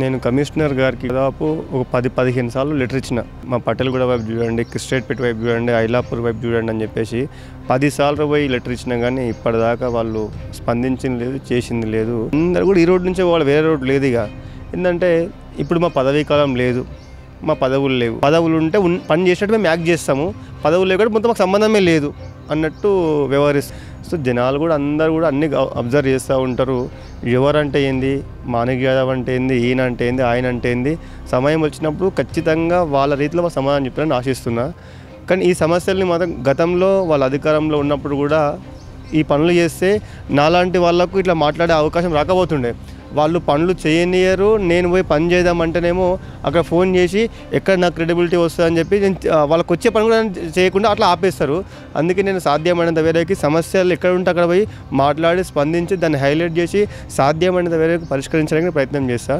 నేను కమిషనర్ గారికి దాదాపు ఒక 10-15 సార్లు లెటర్ ఇచ్చిన. మా పటేల్గూడ వైపు చూడండి, క్రిస్టేట్పేట వైపు చూడండి, ఐలాపూర్ వైపు చూడండి అని చెప్పేసి 10 సార్లు పోయి లెటర్ ఇచ్చినా కానీ ఇప్పటిదాకా వాళ్ళు స్పందించింది లేదు, చేసింది లేదు. అందరు కూడా ఈ రోడ్డు నుంచే వాళ్ళు వేరే రోడ్డు లేదు. ఇక ఏంటంటే ఇప్పుడు మా పదవీ కాలం లేదు, మా పదవులు లేవు. పదవులు ఉంటే పని చేసినట్టు మేము యాక్ట్ చేస్తాము, పదవులు లేకుండా మొత్తం మాకు సంబంధమే లేదు అన్నట్టు వ్యవహరిస్తాం. సో జనాలు కూడా అందరూ కూడా అన్ని అబ్జర్వ్ చేస్తూ ఉంటారు. ఎవరంటే ఏంది, మాణిక్ యాదవ్ అంటే ఏంది, ఈయన అంటే ఏంది, ఆయన అంటే ఏంది, సమయం వచ్చినప్పుడు ఖచ్చితంగా వాళ్ళ రీతిలో సమాధానం చెప్పాలని ఆశిస్తున్నా. కానీ ఈ సమస్యల్ని మాత్రం గతంలో వాళ్ళ అధికారంలో ఉన్నప్పుడు కూడా ఈ పనులు చేస్తే నాలాంటి వాళ్ళకు ఇట్లా మాట్లాడే అవకాశం రాకపోతుండే. వాళ్ళు పనులు చేయనియరు, నేను పోయి పని చేద్దామంటేనేమో అక్కడ ఫోన్ చేసి ఎక్కడ నాకు క్రెడిబిలిటీ వస్తుందని చెప్పి వాళ్ళకి వచ్చే పని కూడా చేయకుండా అట్లా ఆపేస్తారు. అందుకే నేను సాధ్యమైనంత వేరేకి సమస్యలు ఎక్కడ ఉంటే అక్కడ పోయి మాట్లాడి స్పందించి దాన్ని హైలైట్ చేసి సాధ్యమైనంత వేరేకి పరిష్కరించడానికి ప్రయత్నం చేస్తాను.